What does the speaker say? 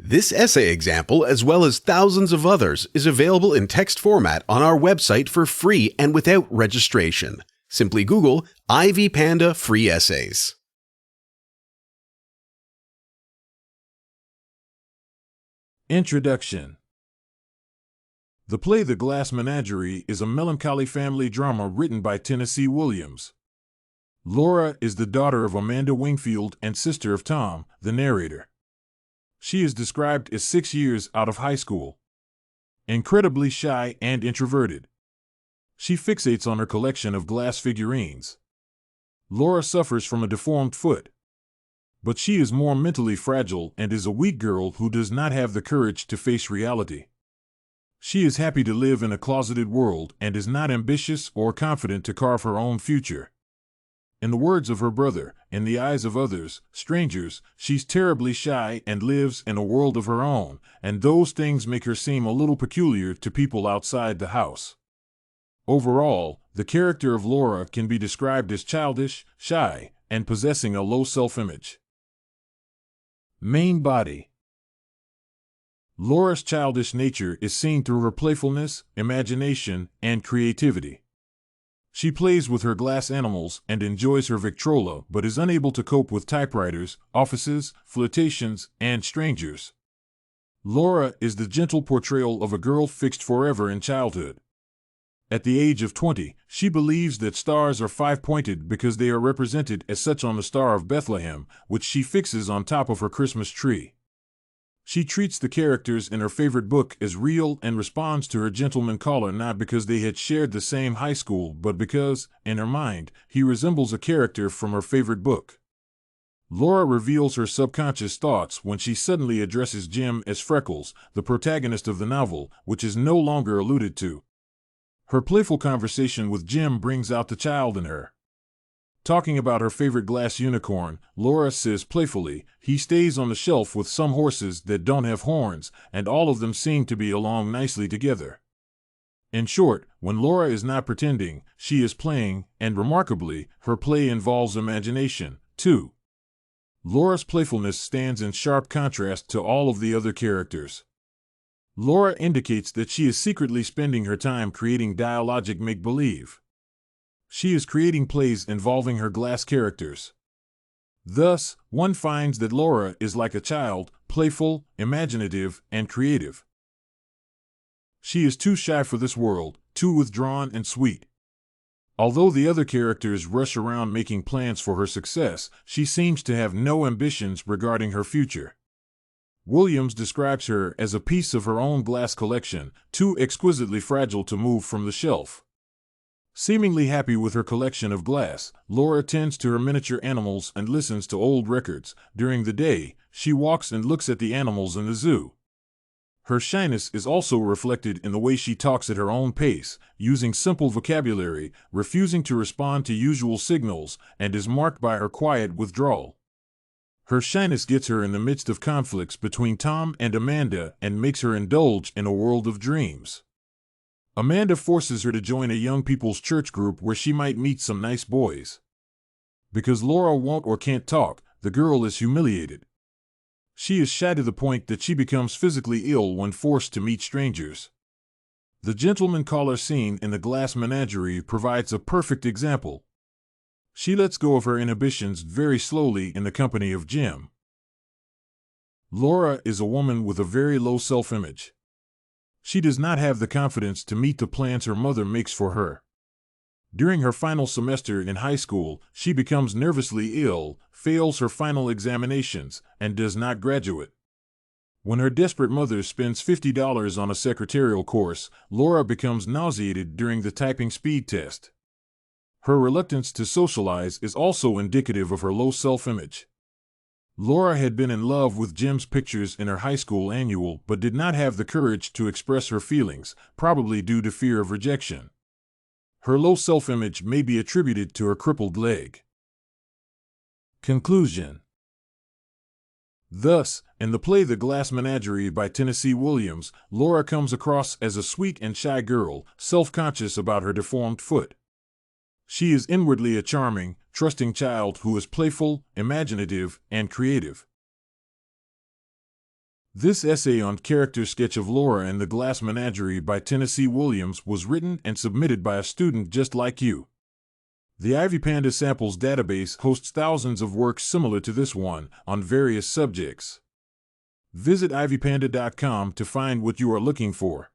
This essay example, as well as thousands of others, is available in text format on our website for free and without registration. Simply Google Ivy Panda Free Essays. Introduction. The play The Glass Menagerie is a melancholy family drama written by Tennessee Williams. Laura is the daughter of Amanda Wingfield and sister of Tom, the narrator. She is described as 6 years out of high school. Incredibly shy and introverted. She fixates on her collection of glass figurines. Laura suffers from a deformed foot. But she is more mentally fragile and is a weak girl who does not have the courage to face reality. She is happy to live in a closeted world and is not ambitious or confident to carve her own future. In the words of her brother, in the eyes of others, strangers, she's terribly shy and lives in a world of her own, and those things make her seem a little peculiar to people outside the house. Overall, the character of Laura can be described as childish, shy, and possessing a low self-image. Main body. Laura's childish nature is seen through her playfulness, imagination, and creativity. She plays with her glass animals and enjoys her Victrola, but is unable to cope with typewriters, offices, flirtations, and strangers. Laura is the gentle portrayal of a girl fixed forever in childhood. At the age of 20, she believes that stars are five-pointed because they are represented as such on the Star of Bethlehem, which she fixes on top of her Christmas tree. She treats the characters in her favorite book as real and responds to her gentleman caller not because they had shared the same high school, but because, in her mind, he resembles a character from her favorite book. Laura reveals her subconscious thoughts when she suddenly addresses Jim as Freckles, the protagonist of the novel, which is no longer alluded to. Her playful conversation with Jim brings out the child in her. Talking about her favorite glass unicorn, Laura says playfully, "He stays on the shelf with some horses that don't have horns, and all of them seem to be along nicely together." In short, when Laura is not pretending, she is playing, and remarkably, her play involves imagination, too. Laura's playfulness stands in sharp contrast to all of the other characters. Laura indicates that she is secretly spending her time creating dialogic make-believe. She is creating plays involving her glass characters. Thus, one finds that Laura is like a child, playful, imaginative, and creative. She is too shy for this world, too withdrawn and sweet. Although the other characters rush around making plans for her success, she seems to have no ambitions regarding her future. Williams describes her as a piece of her own glass collection, too exquisitely fragile to move from the shelf. Seemingly happy with her collection of glass, Laura tends to her miniature animals and listens to old records. During the day, she walks and looks at the animals in the zoo. Her shyness is also reflected in the way she talks at her own pace, using simple vocabulary, refusing to respond to usual signals, and is marked by her quiet withdrawal. Her shyness gets her in the midst of conflicts between Tom and Amanda and makes her indulge in a world of dreams. Amanda forces her to join a young people's church group where she might meet some nice boys. Because Laura won't or can't talk, the girl is humiliated. She is shy to the point that she becomes physically ill when forced to meet strangers. The gentleman caller scene in The Glass Menagerie provides a perfect example. She lets go of her inhibitions very slowly in the company of Jim. Laura is a woman with a very low self-image. She does not have the confidence to meet the plans her mother makes for her. During her final semester in high school, she becomes nervously ill, fails her final examinations, and does not graduate. When her desperate mother spends $50 on a secretarial course, Laura becomes nauseated during the typing speed test. Her reluctance to socialize is also indicative of her low self-image. Laura had been in love with Jim's pictures in her high school annual but did not have the courage to express her feelings, probably due to fear of rejection. Her low self-image may be attributed to her crippled leg. Conclusion. Thus, in the play The Glass Menagerie by Tennessee Williams, Laura comes across as a sweet and shy girl, self-conscious about her deformed foot. She is inwardly a charming, trusting child who is playful, imaginative, and creative. This essay on character sketch of Laura and the Glass Menagerie by Tennessee Williams was written and submitted by a student just like you. The Ivy Panda Samples database hosts thousands of works similar to this one on various subjects. Visit ivypanda.com to find what you are looking for.